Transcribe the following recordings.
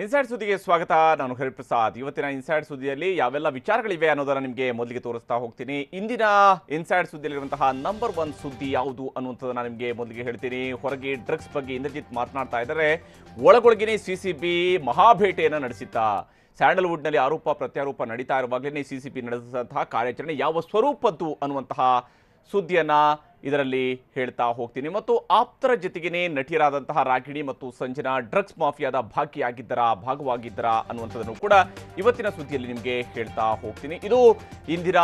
Inside ಸುದ್ದಿಗೆ ಸ್ವಾಗತ. ನಾನು ಹರಿಪ್ರಸಾದ್. ಇವತ್ತಿನ ಇನ್ಸೈಡ್ ಸುದ್ದಿಯಲ್ಲಿ ಯಾವೆಲ್ಲ ವಿಚಾರಗಳಿವೆ ಅನ್ನೋದನ್ನ ನಿಮಗೆ ಮೊದಲಿಗೆ ತೋರಿಸ್ತಾ ಹೋಗ್ತೀನಿ. ಇಂದಿನ ಇನ್ಸೈಡ್ ಸುದ್ದಿಯಲ್ಲಿರುವಂತಹ ನಂಬರ್ 1 ಸುದ್ದಿ ಯಾವುದು ಅನ್ನುವಂಥದ್ದನ್ನ ನಿಮಗೆ ಮೊದಲಿಗೆ ಹೇಳ್ತೀನಿ. ಹೊರಗೆ ಡ್ರಗ್ಸ್ ಬಗ್ಗೆ ಇಂದ್ರಜಿತ್ ಮಾತನಾಡ್ತಾ ಇದ್ದಾರೆ. ಒಳಗೊಳಗಿನೇ ಸಿಸಿಬಿ ಮಹಾಭೇಟೆಯನ್ನು ನಡೆಸಿತ್ತ. ಸ್ಯಾಂಡಲ್ವುಡ್ನಲ್ಲಿ ಆರೋಪ ಪ್ರತ್ಯಾರೋಪ ನಡೀತಾ ಇರುವಾಗಲೇ ಸಿಸಿಬಿ ನಡೆಸಿದಂತಹ ಕಾರ್ಯಾಚರಣೆ ಯಾವ ಸ್ವರೂಪದ್ದು ಅನ್ನುವಂತಹ ಸುದ್ದಿಯನ್ನ ಇದರಲ್ಲಿ ಹೇಳ್ತಾ ಹೋಗ್ತೀನಿ. ಮತ್ತು ಆಪ್ತರ ಜೊತೆಗೇನೆ ನಟಿಯರಾದಂತಹ ರಾಗಿಣಿ ಮತ್ತು ಸಂಜನಾ ಡ್ರಗ್ಸ್ ಮಾಫಿಯಾದ ಭಾಗವಾಗಿದ್ದರಾ ಅನ್ನುವಂಥದ್ದನ್ನು ಕೂಡ ಇವತ್ತಿನ ಸುದ್ದಿಯಲ್ಲಿ ನಿಮಗೆ ಹೇಳ್ತಾ ಹೋಗ್ತೀನಿ. ಇದು ಇಂದಿನ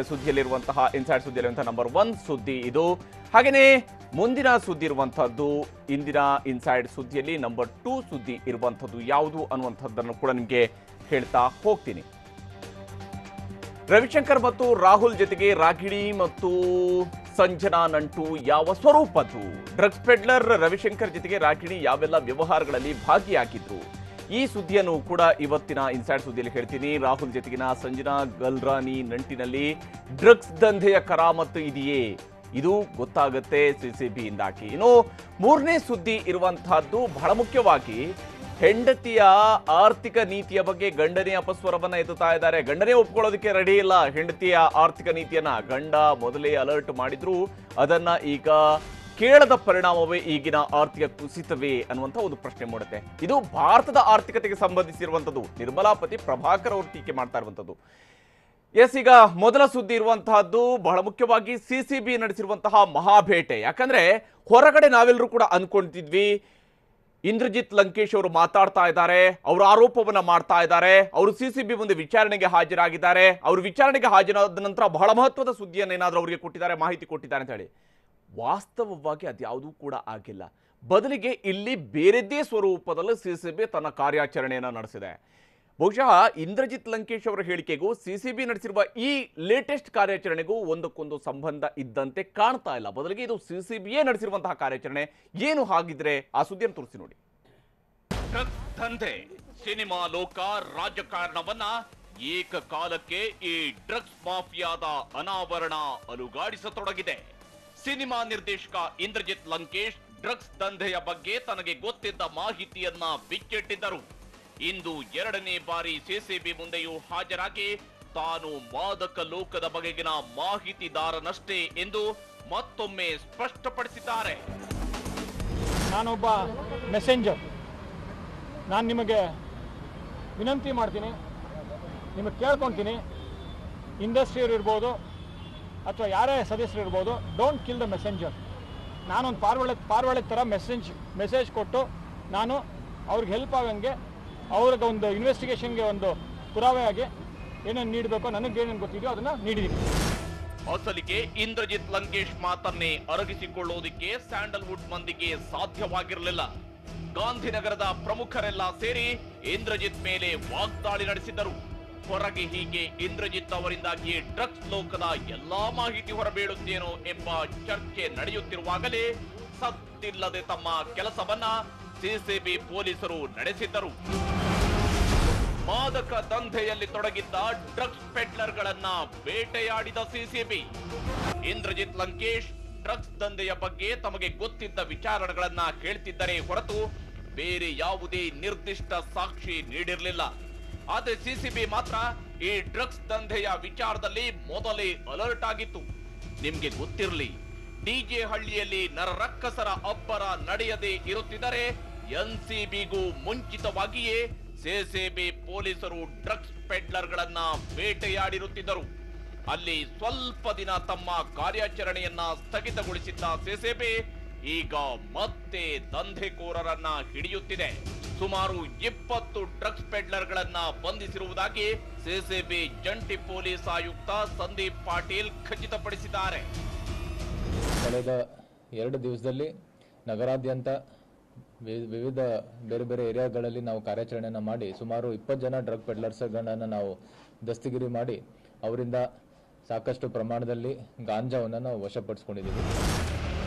ಸುದ್ದಿಯಲ್ಲಿರುವಂತಹ ಇನ್ಸೈಡ್ ಸುದ್ದಿಯಲ್ಲಿರುವಂತಹ ನಂಬರ್ 1 ಸುದ್ದಿ ಇದು. ಹಾಗೆಯೇ ಮುಂದಿನ ಸುದ್ದಿ ಇರುವಂತಹದ್ದು ಇಂದಿನ ಇನ್ಸೈಡ್ ಸುದ್ದಿಯಲ್ಲಿ ನಂಬರ್ 2 ಸುದ್ದಿ ಇರುವಂಥದ್ದು ಯಾವುದು ಅನ್ನುವಂಥದ್ದನ್ನು ಕೂಡ ನಿಮಗೆ ಹೇಳ್ತಾ ಹೋಗ್ತೀನಿ. ರವಿಶಂಕರ್ ಮತ್ತು ರಾಹುಲ್ ಜೊತೆಗೆ ರಾಗಿಣಿ ಮತ್ತು ಸಂಜನಾ ನಂಟು ಯಾವ ಸ್ವರೂಪದ್ದು? ಡ್ರಗ್ಸ್ ಪೆಡ್ಲರ್ ರವಿಶಂಕರ್ ಜೊತೆಗೆ ರಾಗಿಣಿ ಯಾವೆಲ್ಲ ವ್ಯವಹಾರಗಳಲ್ಲಿ ಭಾಗಿಯಾಗಿದ್ರು? ಈ ಸುದ್ದಿಯನ್ನು ಕೂಡ ಇವತ್ತಿನ ಇನ್ಸೈಡ್ ಸುದ್ದಿಯಲ್ಲಿ ಹೇಳ್ತೀನಿ. ರಾಹುಲ್ ಜೊತೆಗಿನ ಸಂಜನಾ ಗಲ್ರಾನಿ ನಂಟಿನಲ್ಲಿ ಡ್ರಗ್ಸ್ ದಂಧೆಯ ಕರಾಮತ್ತು ಇದೆಯೇ? ಇದು ಗೊತ್ತಾಗುತ್ತೆ ಸಿಸಿಬಿಯಿಂದಾಗಿ. ಇನ್ನು ಮೂರನೇ ಸುದ್ದಿ ಇರುವಂತಹದ್ದು ಬಹಳ ಮುಖ್ಯವಾಗಿ ಹೆಂಡತಿಯ ಆರ್ಥಿಕ ನೀತಿಯ ಬಗ್ಗೆ ಗಂಡನೇ ಅಪಸ್ವರವನ್ನ ಎತ್ತುತ್ತಾ ಇದ್ದಾರೆ. ಗಂಡನೇ ಒಪ್ಕೊಳ್ಳೋದಕ್ಕೆ ರೆಡಿ ಇಲ್ಲ ಹೆಂಡತಿಯ ಆರ್ಥಿಕ ನೀತಿಯನ್ನ. ಗಂಡ ಮೊದಲೇ ಅಲರ್ಟ್ ಮಾಡಿದ್ರು, ಅದನ್ನ ಈಗ ಕೇಳದ ಪರಿಣಾಮವೇ ಈಗಿನ ಆರ್ಥಿಕ ಕುಸಿತವೇ ಅನ್ನುವಂಥ ಒಂದು ಪ್ರಶ್ನೆ ಮೂಡುತ್ತೆ. ಇದು ಭಾರತದ ಆರ್ಥಿಕತೆಗೆ ಸಂಬಂಧಿಸಿರುವಂಥದ್ದು. ನಿರ್ಮಲಾಪತಿ ಪ್ರಭಾಕರ್ ಅವರು ಟೀಕೆ ಮಾಡ್ತಾ ಇರುವಂಥದ್ದು. ಎಸ್, ಈಗ ಮೊದಲ ಸುದ್ದಿ ಇರುವಂತಹದ್ದು ಬಹಳ ಮುಖ್ಯವಾಗಿ ಸಿಸಿಬಿ ನಡೆಸಿರುವಂತಹ ಮಹಾಭೇಟೆ. ಯಾಕಂದ್ರೆ ಹೊರಗಡೆ ನಾವೆಲ್ಲರೂ ಕೂಡ ಅಂದ್ಕೊಂಡಿದ್ವಿ ಇಂದ್ರಜಿತ್ ಲಂಕೇಶ್ ಅವರು ಮಾತಾಡ್ತಾ ಇದ್ದಾರೆ, ಅವರು ಆರೋಪವನ್ನ ಮಾಡ್ತಾ ಇದ್ದಾರೆ, ಅವರು ಸಿಸಿಬಿ ಮುಂದೆ ವಿಚಾರಣೆಗೆ ಹಾಜರಾಗಿದ್ದಾರೆ, ಅವರು ವಿಚಾರಣೆಗೆ ಹಾಜರಾದ ನಂತರ ಬಹಳ ಮಹತ್ವದ ಸುದ್ದಿಯನ್ನು ಏನಾದರೂ ಅವರಿಗೆ ಕೊಟ್ಟಿದ್ದಾರೆ, ಮಾಹಿತಿ ಕೊಟ್ಟಿದ್ದಾರೆ ಅಂತ ಹೇಳಿ. ವಾಸ್ತವವಾಗಿ ಅದ್ಯಾವುದೂ ಕೂಡ ಆಗಿಲ್ಲ. ಬದಲಿಗೆ ಇಲ್ಲಿ ಬೇರೆದ್ದೇ ಸ್ವರೂಪದಲ್ಲಿ ಸಿಸಿಬಿ ತನ್ನ ಕಾರ್ಯಾಚರಣೆಯನ್ನು ನಡೆಸಿದೆ. ಬಹುಶಃ ಇಂದ್ರಜಿತ್ ಲಂಕೇಶ್ ಅವರ ಹೇಳಿಕೆಗೂ ಸಿಸಿಬಿ ನಡೆಸಿರುವ ಈ ಲೇಟೆಸ್ಟ್ ಕಾರ್ಯಾಚರಣೆಗೂ ಒಂದಕ್ಕೊಂದು ಸಂಬಂಧ ಇದ್ದಂತೆ ಕಾಣ್ತಾ ಇಲ್ಲ. ಬದಲಿಗೆ ಇದು ಸಿಸಿಬಿಯೇ ನಡೆಸಿರುವಂತಹ ಕಾರ್ಯಾಚರಣೆ. ಏನು ಹಾಗಿದ್ರೆ ಆ ಸುದ್ದಿಯನ್ನು ತೋರಿಸಿ ನೋಡಿ. ಡ್ರಗ್ಸ್ ದಂಧೆ, ಸಿನಿಮಾ ಲೋಕ, ರಾಜಕಾರಣವನ್ನ ಏಕಕಾಲಕ್ಕೆ ಈ ಡ್ರಗ್ಸ್ ಮಾಫಿಯಾದ ಅನಾವರಣ ಅಲುಗಾಡಿಸತೊಡಗಿದೆ. ಸಿನಿಮಾ ನಿರ್ದೇಶಕ ಇಂದ್ರಜಿತ್ ಲಂಕೇಶ್ ಡ್ರಗ್ಸ್ ದಂಧೆಯ ಬಗ್ಗೆ ತನಗೆ ಗೊತ್ತಿದ್ದ ಮಾಹಿತಿಯನ್ನ ಬಿಚ್ಚಿಟ್ಟಿದ್ದರು. ಇಂದು 2ನೇ ಬಾರಿ ಸಿಸಿಬಿ ಮುಂದೆಯೂ ಹಾಜರಾಗಿ ತಾನು ಮಾದಕ ಲೋಕದ ಬಗೆಗಿನ ಮಾಹಿತಿದಾರನಷ್ಟೇ ಎಂದು ಮತ್ತೊಮ್ಮೆ ಸ್ಪಷ್ಟಪಡಿಸಿದ್ದಾರೆ. ನಾನೊಬ್ಬ ಮೆಸೆಂಜರ್. ನಾನು ನಿಮಗೆ ವಿನಂತಿ ಮಾಡ್ತೀನಿ, ನಿಮಗೆ ಕೇಳ್ಕೊತೀನಿ, ಇಂಡಸ್ಟ್ರಿಯವ್ರು ಇರ್ಬೋದು ಅಥವಾ ಯಾರೇ ಸದಸ್ಯರು ಇರ್ಬೋದು, ಡೋಂಟ್ ಕಿಲ್ ದ ಮೆಸೆಂಜರ್. ನಾನೊಂದು ಪಾರ್ವಳೆ ಥರ ಮೆಸೇಜ್ ಕೊಟ್ಟು ನಾನು ಅವ್ರಿಗೆ ಹೆಲ್ಪ್ ಆಗಂಗೆ, ಅವ್ರಿಗೆ ಒಂದು ಇನ್ವೆಸ್ಟಿಗೇಷನ್ಗೆ ಒಂದು ಪುರಾವೆಯಾಗಿ ಏನೇನು ನೀಡಬೇಕೋ ನನಗೇನೇನು ಗೊತ್ತಿದೆಯೋ ಅದನ್ನ ನೀಡಿದ್ದೀನಿ. ಅಸಲಿಗೆ ಇಂದ್ರಜಿತ್ ಲಂಕೇಶ್ ಮಾತನ್ನೇ ಅರಗಿಸಿಕೊಳ್ಳುವುದಕ್ಕೆ ಸ್ಯಾಂಡಲ್ವುಡ್ ಮಂದಿಗೆ ಸಾಧ್ಯವಾಗಿರಲಿಲ್ಲ. ಗಾಂಧಿನಗರದ ಪ್ರಮುಖರೆಲ್ಲ ಸೇರಿ ಇಂದ್ರಜಿತ್ ಮೇಲೆ ವಾಗ್ದಾಳಿ ನಡೆಸಿದ್ದರು. ಹೊರಗೆ ಹೀಗೆ ಇಂದ್ರಜಿತ್ ಅವರಿಂದಾಗಿ ಡ್ರಗ್ಸ್ ಲೋಕದ ಎಲ್ಲಾ ಮಾಹಿತಿ ಹೊರಬೀಳುತ್ತೇನೋ ಎಂಬ ಚರ್ಚೆ ನಡೆಯುತ್ತಿರುವಾಗಲೇ ಸದ್ದಿಲ್ಲದೆ ತಮ್ಮ ಕೆಲಸವನ್ನ ಸಿಸಿಬಿ ಪೊಲೀಸರು ನಡೆಸಿದ್ದರು. ಮಾದಕ ದಂಧೆಯಲ್ಲಿ ತೊಡಗಿದ್ದ ಡ್ರಗ್ಸ್ ಪೆಡ್ಲರ್ಗಳನ್ನ ಬೇಟೆಯಾಡಿದ ಸಿಸಿಬಿ. ಇಂದ್ರಜಿತ್ ಲಂಕೇಶ್ ಡ್ರಗ್ಸ್ ದಂಧೆಯ ಬಗ್ಗೆ ತಮಗೆ ಗೊತ್ತಿದ್ದ ವಿಚಾರಗಳನ್ನ ಕೇಳ್ತಿದ್ದರೆ ಹೊರತು ಬೇರೆ ಯಾವುದೇ ನಿರ್ದಿಷ್ಟ ಸಾಕ್ಷಿ ನೀಡಿರಲಿಲ್ಲ. ಆದರೆ ಸಿಸಿಬಿ ಮಾತ್ರ ಈ ಡ್ರಗ್ಸ್ ದಂಧೆಯ ವಿಚಾರದಲ್ಲಿ ಮೊದಲೇ ಅಲರ್ಟ್ ಆಗಿತ್ತು. ನಿಮ್ಗೆ ಗೊತ್ತಿರಲಿ, ಡಿಜೆ ಹಳ್ಳಿಯಲ್ಲಿ ನರರಕ್ಕಸರ ಅಬ್ಬರ ನಡೆಯದೆ ಇರುತ್ತಿದ್ದರೆ ಎನ್ಸಿಬಿಗೂ ಮುಂಚಿತವಾಗಿಯೇ ಸಿಸಿಬಿ ಪೊಲೀಸರು ಡ್ರಗ್ಸ್ ಪೆಡ್ಲರ್ಗಳನ್ನ ಬೇಟೆಯಾಡಿರುತ್ತಿದ್ದರು. ಅಲ್ಲಿ ಸ್ವಲ್ಪ ದಿನ ತಮ್ಮ ಕಾರ್ಯಾಚರಣೆಯನ್ನ ಸ್ಥಗಿತಗೊಳಿಸಿದ್ದ ಸಿಸಿಬಿ ಈಗ ಮತ್ತೆ ದಂಧೆಕೋರರನ್ನ ಹಿಡಿಯುತ್ತಿದೆ. ಸುಮಾರು 20 ಡ್ರಗ್ಸ್ ಪೆಡ್ಲರ್ಗಳನ್ನ ಬಂಧಿಸಿರುವುದಾಗಿ ಸಿಸಿಬಿ ಜಂಟಿ ಪೊಲೀಸ್ ಆಯುಕ್ತ ಸಂದೀಪ್ ಪಾಟೀಲ್ ಖಚಿತಪಡಿಸಿದ್ದಾರೆ. ಕಳೆದ 2 ದಿವಸದಲ್ಲಿ ನಗರಾದ್ಯಂತ ವಿವಿಧ ಬೇರೆ ಬೇರೆ ಏರಿಯಾಗಳಲ್ಲಿ ನಾವು ಕಾರ್ಯಾಚರಣೆಯನ್ನು ಮಾಡಿ ಸುಮಾರು 20 ಜನ ಡ್ರಗ್ ಪೆಡ್ಲರ್ಸ್ಗಳನ್ನು ನಾವು ದಸ್ತಗಿರಿ ಮಾಡಿ ಅವರಿಂದ ಸಾಕಷ್ಟು ಪ್ರಮಾಣದಲ್ಲಿ ಗಾಂಜಾವನ್ನು ನಾವು ವಶಪಡಿಸಿಕೊಂಡಿದ್ದೀವಿ.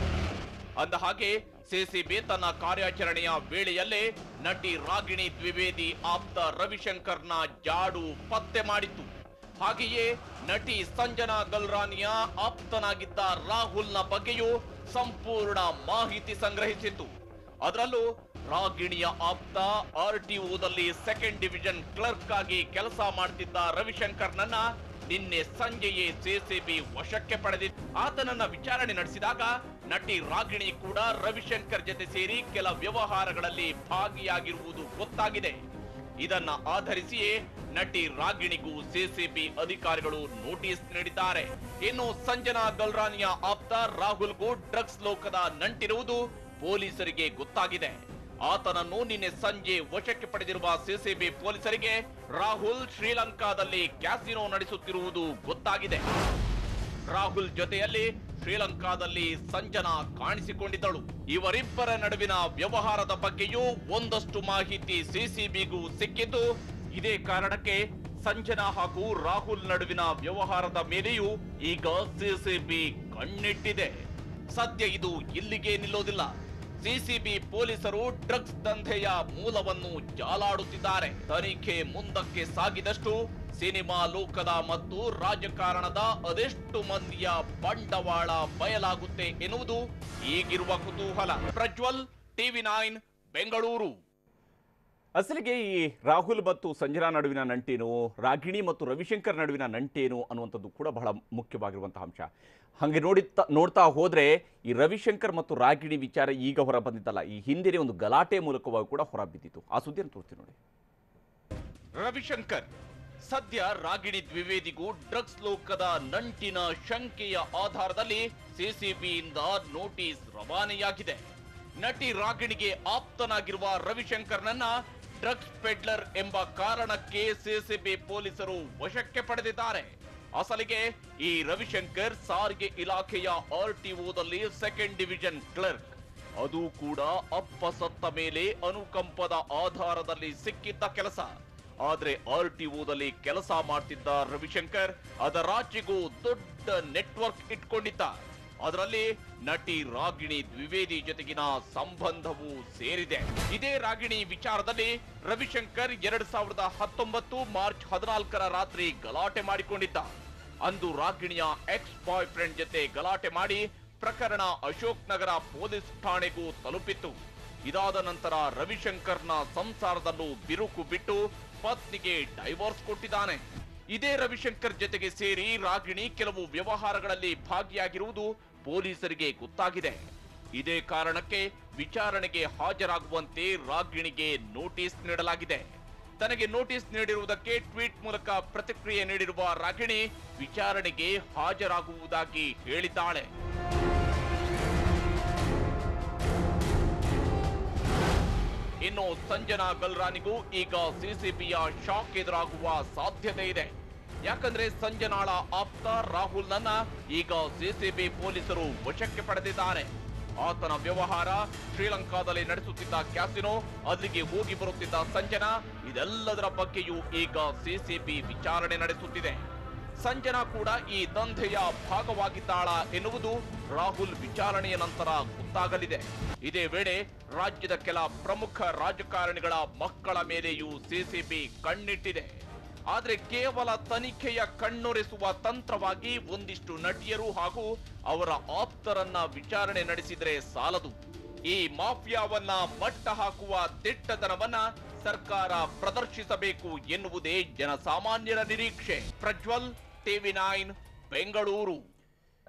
ಅಂದ ಹಾಗೆ ಸಿಸಿಬಿ ತನ್ನ ಕಾರ್ಯಾಚರಣೆಯ ವೇಳೆಯಲ್ಲೇ ನಟಿ ರಾಗಿಣಿ ದ್ವಿವೇದಿ ಆಪ್ತ ರವಿಶಂಕರ್ನ ಜಾಡು ಪತ್ತೆ ಮಾಡಿತ್ತು. ಹಾಗೆಯೇ ನಟಿ ಸಂಜನಾ ಗಲ್ರಾನಿಯ ಆಪ್ತನಾಗಿದ್ದ ರಾಹುಲ್ನ ಬಗ್ಗೆಯೂ ಸಂಪೂರ್ಣ ಮಾಹಿತಿ ಸಂಗ್ರಹಿಸಿತ್ತು. ಅದರಲ್ಲೂ ರಾಗಿಣಿಯ ಆಪ್ತ RTOದಲ್ಲಿ ಸೆಕೆಂಡ್ ಡಿವಿಷನ್ ಕ್ಲರ್ಕ್ ಆಗಿ ಕೆಲಸ ಮಾಡ್ತಿದ್ದ ರವಿಶಂಕರ್ನನ್ನ ನಿನ್ನೆ ಸಂಜೆಯೇ ಸಿಸಿಬಿ ವಶಕ್ಕೆ ಪಡೆದಿತ್ತು. ಆತನನ್ನ ವಿಚಾರಣೆ ನಡೆಸಿದಾಗ ನಟಿ ರಾಗಿಣಿ ಕೂಡ ರವಿಶಂಕರ್ ಜೊತೆ ಸೇರಿ ಕೆಲ ವ್ಯವಹಾರಗಳಲ್ಲಿ ಭಾಗಿಯಾಗಿರುವುದು ಗೊತ್ತಾಗಿದೆ. ಇದನ್ನ ಆಧರಿಸಿಯೇ ನಟಿ ರಾಗಿಣಿಗೂ ಸಿಸಿಬಿ ಅಧಿಕಾರಿಗಳು ನೋಟಿಸ್ ನೀಡಿದ್ದಾರೆ. ಇನ್ನು ಸಂಜನಾ ಗಲ್ರಾನಿಯ ಆಪ್ತ ರಾಹುಲ್ಗೂ ಡ್ರಗ್ಸ್ ಲೋಕದ ನಂಟಿರುವುದು ಪೊಲೀಸರಿಗೆ ಗೊತ್ತಾಗಿದೆ. ಆತನನ್ನು ನಿನ್ನೆ ಸಂಜೆ ವಶಕ್ಕೆ ಪಡೆದಿರುವ ಸಿಸಿಬಿ ಪೊಲೀಸರಿಗೆ ರಾಹುಲ್ ಶ್ರೀಲಂಕಾದಲ್ಲಿ ಕ್ಯಾಸಿನೋ ನಡೆಸುತ್ತಿರುವುದು ಗೊತ್ತಾಗಿದೆ. ರಾಹುಲ್ ಜೊತೆಯಲ್ಲಿ ಶ್ರೀಲಂಕಾದಲ್ಲಿ ಸಂಜನಾ ಕಾಣಿಸಿಕೊಂಡಿದ್ದಳು. ಇವರಿಬ್ಬರ ನಡುವಿನ ವ್ಯವಹಾರದ ಬಗ್ಗೆಯೂ ಒಂದಷ್ಟು ಮಾಹಿತಿ ಸಿಸಿಬಿಗೂ ಸಿಕ್ಕಿದ್ದು, ಇದೇ ಕಾರಣಕ್ಕೆ ಸಂಜನಾ ಹಾಗೂ ರಾಹುಲ್ ನಡುವಿನ ವ್ಯವಹಾರದ ಮೇಲೆಯೂ ಈಗ ಸಿಸಿಬಿ ಕಣ್ಣಿಟ್ಟಿದೆ. ಸದ್ಯ ಇದು ಇಲ್ಲಿಗೆ ನಿಲ್ಲೋದಿಲ್ಲ. ಸಿಸಿಬಿ ಪೊಲೀಸರು ಡ್ರಗ್ಸ್ ದಂಧೆಯ ಮೂಲವನ್ನು ಜಾಲಾಡುತ್ತಿದ್ದಾರೆ. ತನಿಖೆ ಮುಂದಕ್ಕೆ ಸಾಗಿದಷ್ಟು ಸಿನಿಮಾ ಲೋಕದ ಮತ್ತು ರಾಜಕಾರಣದ ಅದೆಷ್ಟು ಮಂದಿಯ ಬಂಡವಾಳ ಬಯಲಾಗುತ್ತೆ ಎನ್ನುವುದು ಈಗಿರುವ ಕುತೂಹಲ. ಪ್ರಜ್ವಲ್, TV9 ಬೆಂಗಳೂರು. ಅಸಲಿಗೆ ಈ ರಾಹುಲ್ ಮತ್ತು ಸಂಜನಾ ನಡುವಿನ ನಂಟೇನು, ರಾಗಿಣಿ ಮತ್ತು ರವಿಶಂಕರ್ ನಡುವಿನ ನಂಟೇನು ಅನ್ನುವಂಥದ್ದು ಕೂಡ ಬಹಳ ಮುಖ್ಯವಾಗಿರುವಂತಹ ಅಂಶ. ಹಾಗೆ ನೋಡ್ತಾ ಹೋದ್ರೆ ಈ ರವಿಶಂಕರ್ ಮತ್ತು ರಾಗಿಣಿ ವಿಚಾರ ಈಗ ಹೊರ ಬಂದಿದ್ದಲ್ಲ, ಈ ಹಿಂದಿನ ಒಂದು ಗಲಾಟೆ ಮೂಲಕವಾಗಿ ಕೂಡ ಹೊರ ಬಿದ್ದಿತ್ತು. ಆ ಸುದ್ದಿಯನ್ನು ತೋರಿಸ್ತೀನಿ ನೋಡಿ. ರವಿಶಂಕರ್ ಸದ್ಯ ರಾಗಿಣಿ ದ್ವಿವೇದಿಗೂ ಡ್ರಗ್ಸ್ ಲೋಕದ ನಂಟಿನ ಶಂಕೆಯ ಆಧಾರದಲ್ಲಿ ಸಿಸಿಬಿಯಿಂದ ನೋಟಿಸ್ ರವಾನೆಯಾಗಿದೆ. ನಟಿ ರಾಗಿಣಿಗೆ ಆಪ್ತನಾಗಿರುವ ರವಿಶಂಕರ್ನನ್ನ ಡ್ರಗ್ಸ್ ಪೆಡ್ಲರ್ ಎಂಬ ಕಾರಣಕ್ಕೆ ಸಿಸಿಬಿ ಪೊಲೀಸರು ವಶಕ್ಕೆ ಪಡೆದಿದ್ದಾರೆ. ಅಸಲಿಗೆ ಈ ರವಿಶಂಕರ್ ಸಾರಿಗೆ ಇಲಾಖೆಯ RTOದಲ್ಲಿ ಸೆಕೆಂಡ್ ಡಿವಿಷನ್ ಕ್ಲರ್ಕ್. ಅದು ಕೂಡ ಅಪ್ಪ ಸತ್ತ ಮೇಲೆ ಅನುಕಂಪದ ಆಧಾರದಲ್ಲಿ ಸಿಕ್ಕಿದ್ದ ಕೆಲಸ. ಆದ್ರೆ RTOದಲ್ಲಿ ಕೆಲಸ ಮಾಡ್ತಿದ್ದ ರವಿಶಂಕರ್ ಅದರಾಚೆಗೂ ದೊಡ್ಡ ನೆಟ್ವರ್ಕ್ ಇಟ್ಕೊಂಡಿದ್ದ. ಅದರಲ್ಲಿ ನಟಿ ರಾಗಿಣಿ ದ್ವಿವೇದಿ ಜೊತೆಗಿನ ಸಂಬಂಧವೂ ಸೇರಿದೆ. ಇದೇ ರಾಗಿಣಿ ವಿಚಾರದಲ್ಲಿ ರವಿಶಂಕರ್ 2019 ಮಾರ್ಚ್ 14ರ ರಾತ್ರಿ ಗಲಾಟೆ ಮಾಡಿಕೊಂಡಿದ್ದ. ಅಂದು ರಾಗಿಣಿಯ ಎಕ್ಸ್ ಬಾಯ್ ಫ್ರೆಂಡ್ ಜೊತೆ ಗಲಾಟೆ ಮಾಡಿ ಪ್ರಕರಣ ಅಶೋಕ್ ನಗರ ಪೊಲೀಸ್ ಠಾಣೆಗೂ ತಲುಪಿತ್ತು. ಇದಾದ ನಂತರ ರವಿಶಂಕರ್ನ ಸಂಸಾರದಲ್ಲೂ ಬಿರುಕು ಬಿಟ್ಟು ಪತ್ನಿಗೆ ಡೈವೋರ್ಸ್ ಕೊಟ್ಟಿದ್ದಾನೆ. ಇದೇ ರವಿಶಂಕರ್ ಜೊತೆಗೆ ಸೇರಿ ರಾಗಿಣಿ ಕೆಲವು ವ್ಯವಹಾರಗಳಲ್ಲಿ ಭಾಗಿಯಾಗಿರುವುದು ಪೊಲೀಸರಿಗೆ ಗೊತ್ತಾಗಿದೆ. ಇದೇ ಕಾರಣಕ್ಕೆ ವಿಚಾರಣೆಗೆ ಹಾಜರಾಗುವಂತೆ ರಾಗಿಣಿಗೆ ನೋಟಿಸ್ ನೀಡಲಾಗಿದೆ. ತನಗೆ ನೋಟಿಸ್ ನೀಡಿರುವುದಕ್ಕೆ ಟ್ವೀಟ್ ಮೂಲಕ ಪ್ರತಿಕ್ರಿಯೆ ನೀಡಿರುವ ರಾಗಿಣಿ ವಿಚಾರಣೆಗೆ ಹಾಜರಾಗುವುದಾಗಿ ಹೇಳಿದ್ದಾಳೆ. ಇನ್ನು ಸಂಜನಾ ಗಲ್ರಾನಿಗೂ ಈಗ ಸಿಸಿಬಿಯ ಶಾಕ್ ಎದುರಾಗುವ ಸಾಧ್ಯತೆ ಇದೆ. ಯಾಕಂದ್ರೆ ಸಂಜನಾಳ ಆಪ್ತ ರಾಹುಲ್ನನ್ನ ಈಗ ಸಿಸಿಬಿ ಪೊಲೀಸರು ವಶಕ್ಕೆ ಪಡೆದಿದ್ದಾರೆ. ಆತನ ವ್ಯವಹಾರ, ಶ್ರೀಲಂಕಾದಲ್ಲಿ ನಡೆಸುತ್ತಿದ್ದ ಕ್ಯಾಸಿನೋ, ಅಲ್ಲಿಗೆ ಹೋಗಿ ಬರುತ್ತಿದ್ದ ಸಂಜನಾ, ಇದೆಲ್ಲದರ ಬಗ್ಗೆಯೂ ಈಗ ಸಿಸಿಬಿ ವಿಚಾರಣೆ ನಡೆಸುತ್ತಿದೆ. ಸಂಜನಾ ಕೂಡ ಈ ದಂಧೆಯ ಭಾಗವಾಗಿದ್ದಾಳ ಎನ್ನುವುದು ರಾಹುಲ್ ವಿಚಾರಣೆಯ ನಂತರ ಗೊತ್ತಾಗಲಿದೆ. ಇದೇ ವೇಳೆ ರಾಜ್ಯದ ಕೆಲ ಪ್ರಮುಖ ರಾಜಕಾರಣಿಗಳ ಮಕ್ಕಳ ಮೇಲೆಯೂ ಸಿಸಿಬಿ ಕಣ್ಣಿಟ್ಟಿದೆ. ಆದ್ರೆ ಕೇವಲ ತನಿಖೆಯ ಕಣ್ಣೊರೆಸುವ ತಂತ್ರವಾಗಿ ಒಂದಿಷ್ಟು ನಟಿಯರು ಹಾಗೂ ಅವರ ಆಪ್ತರನ್ನ ವಿಚಾರಣೆ ನಡೆಸಿದ್ರೆ ಸಾಲದು. ಈ ಮಾಫಿಯಾವನ್ನ ಮಟ್ಟ ಹಾಕುವ ದಿಟ್ಟತನವನ್ನ ಸರ್ಕಾರ ಪ್ರದರ್ಶಿಸಬೇಕು ಎನ್ನುವುದೇ ಜನಸಾಮಾನ್ಯರ ನಿರೀಕ್ಷೆ. ಪ್ರಜ್ವಲ್, TV9 ಬೆಂಗಳೂರು.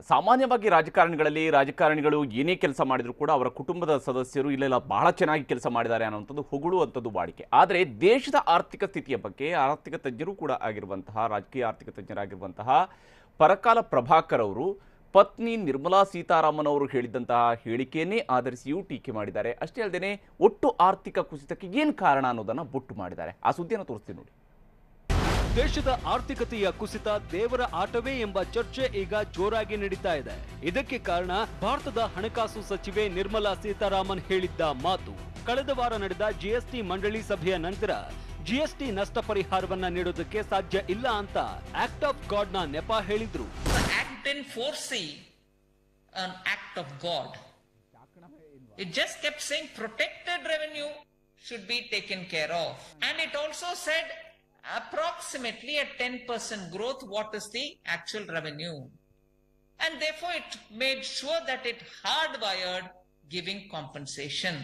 ಸಾಮಾನ್ಯವಾಗಿ ರಾಜಕಾರಣಿಗಳು ಏನೇ ಕೆಲಸ ಮಾಡಿದ್ರು ಕೂಡ ಅವರ ಕುಟುಂಬದ ಸದಸ್ಯರು ಇಲ್ಲೆಲ್ಲ ಬಹಳ ಚೆನ್ನಾಗಿ ಕೆಲಸ ಮಾಡಿದ್ದಾರೆ ಅನ್ನುವಂಥದ್ದು ಹೊಗಳುವಂಥದ್ದು ವಾಡಿಕೆ. ಆದರೆ ದೇಶದ ಆರ್ಥಿಕ ಸ್ಥಿತಿಯ ಬಗ್ಗೆ ಆರ್ಥಿಕ ತಜ್ಞರು ಕೂಡ ಆಗಿರುವಂತಹ, ರಾಜಕೀಯ ಆರ್ಥಿಕ ತಜ್ಞರಾಗಿರುವಂತಹ ಪರಕಾಲ ಪ್ರಭಾಕರ್ ಅವರು ಪತ್ನಿ ನಿರ್ಮಲಾ ಸೀತಾರಾಮನ್ ಅವರು ಹೇಳಿದಂತಹ ಹೇಳಿಕೆಯನ್ನೇ ಆಧರಿಸಿಯೂ ಟೀಕೆ ಮಾಡಿದ್ದಾರೆ. ಅಷ್ಟೇ ಅಲ್ಲದೆ ಒಟ್ಟು ಆರ್ಥಿಕ ಕುಸಿತಕ್ಕೆ ಏನು ಕಾರಣ ಅನ್ನೋದನ್ನ ಬೊಟ್ಟು ಮಾಡಿದ್ದಾರೆ. ಆ ಸುದ್ದಿಯನ್ನು ತೋರಿಸ್ತೀನಿ ನೋಡಿ. ದೇಶದ ಆರ್ಥಿಕತೆಯ ಕುಸಿತ ದೇವರ ಆಟವೇ ಎಂಬ ಚರ್ಚೆ ಈಗ ಜೋರಾಗಿ ನಡೀತಾ ಇದೆ. ಇದಕ್ಕೆ ಕಾರಣ ಭಾರತದ ಹಣಕಾಸು ಸಚಿವೆ ನಿರ್ಮಲಾ ಸೀತಾರಾಮನ್ ಹೇಳಿದ್ದ ಮಾತು. ಕಳೆದ ವಾರ ನಡೆದ GST ಮಂಡಳಿ ಸಭೆಯ ನಂತರ GST ನಷ್ಟ ಪರಿಹಾರವನ್ನ ನೀಡೋದಕ್ಕೆ ಸಾಧ್ಯ ಇಲ್ಲ ಅಂತ ಆಕ್ಟ್ ಆಫ್ ಗಾಡ್ ನ ನೆಪ ಹೇಳಿದ್ರು. An act of God. It just kept saying protected revenue should be taken care of. And it also said approximately at 10% growth, what is the actual revenue? And therefore it made sure that it hardwired giving compensation.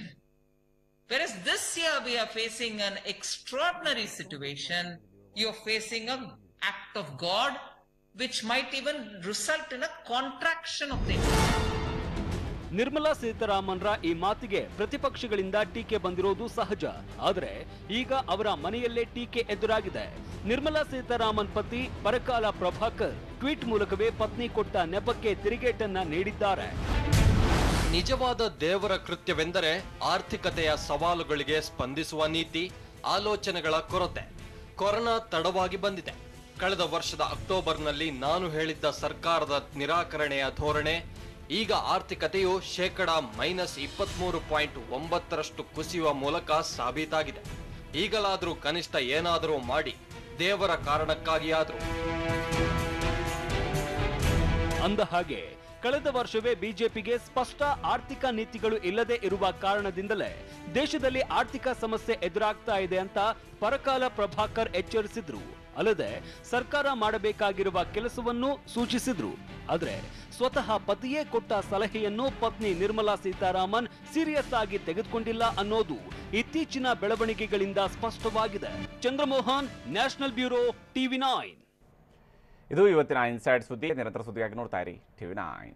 Whereas this year we are facing an extraordinary situation. You're facing an act of God, which might even result in a contraction of the economy. Nirmala ಸೀತಾರಾಮನ್ರ ಈ ಮಾತಿಗೆ ಪ್ರತಿಪಕ್ಷಗಳಿಂದ ಟೀಕೆ ಬಂದಿರೋದು ಸಹಜ. ಆದರೆ ಈಗ ಅವರ ಮನೆಯಲ್ಲೇ ಟೀಕೆ ಎದುರಾಗಿದೆ. ನಿರ್ಮಲಾ ಸೀತಾರಾಮನ್ ಪತಿ ಪರಕಾಲ ಪ್ರಭಾಕರ್ ಟ್ವೀಟ್ ಮೂಲಕವೇ ಪತ್ನಿ ಕೊಟ್ಟ ನೆಪಕ್ಕೆ ತಿರುಗೇಟನ್ನ ನೀಡಿದ್ದಾರೆ. ನಿಜವಾದ ದೇವರ ಕೃತ್ಯವೆಂದರೆ ಆರ್ಥಿಕತೆಯ ಸವಾಲುಗಳಿಗೆ ಸ್ಪಂದಿಸುವ ನೀತಿ, ಆಲೋಚನೆಗಳ ಕೊರತೆ. ಕೊರೋನಾ ತಡವಾಗಿ ಬಂದಿದೆ. ಕಳೆದ ವರ್ಷದ ಅಕ್ಟೋಬರ್ನಲ್ಲಿ ನಾನು ಹೇಳಿದ್ದ ಸರ್ಕಾರದ ನಿರಾಕರಣೆಯ ಧೋರಣೆ ಈಗ ಆರ್ಥಿಕತೆಯು -23.9% ಕುಸಿಯುವ ಮೂಲಕ ಸಾಬೀತಾಗಿದೆ. ಈಗಲಾದರೂ ಕನಿಷ್ಠ ಏನಾದರೂ ಮಾಡಿ ದೇವರ ಕಾರಣಕ್ಕಾಗಿಯಾದರೂ. ಅಂದ ಹಾಗೆ ಕಳೆದ ವರ್ಷವೇ ಬಿಜೆಪಿಗೆ ಸ್ಪಷ್ಟ ಆರ್ಥಿಕ ನೀತಿಗಳು ಇಲ್ಲದೆ ಇರುವ ಕಾರಣದಿಂದಲೇ ದೇಶದಲ್ಲಿ ಆರ್ಥಿಕ ಸಮಸ್ಯೆ ಎದುರಾಗ್ತಾ ಇದೆ ಅಂತ ಪರಕಾಲ ಪ್ರಭಾಕರ್ ಎಚ್ಚರಿಸಿದ್ರು. ಅಲ್ಲದೆ ಸರ್ಕಾರ ಮಾಡಬೇಕಾಗಿರುವ ಕೆಲಸವನ್ನು ಸೂಚಿಸಿದ್ರು. ಆದ್ರೆ ಸ್ವತಃ ಪತಿಯೇ ಕೊಟ್ಟ ಸಲಹೆಯನ್ನು ಪತ್ನಿ ನಿರ್ಮಲಾ ಸೀತಾರಾಮನ್ ಸೀರಿಯಸ್ ಆಗಿ ತೆಗೆದುಕೊಂಡಿಲ್ಲ ಅನ್ನೋದು ಇತ್ತೀಚಿನ ಬೆಳವಣಿಗೆಗಳಿಂದ ಸ್ಪಷ್ಟವಾಗಿದೆ. Chandramohan, national bureau, TV9. ಇದು ಇವತ್ತಿನ ಇನ್ಸೈಡ್ ಸುದ್ದಿ. ನಿರಂತರ ಸುದ್ದಿಗಾಗಿ ನೋಡ್ತಾ ಇರಿ TV9.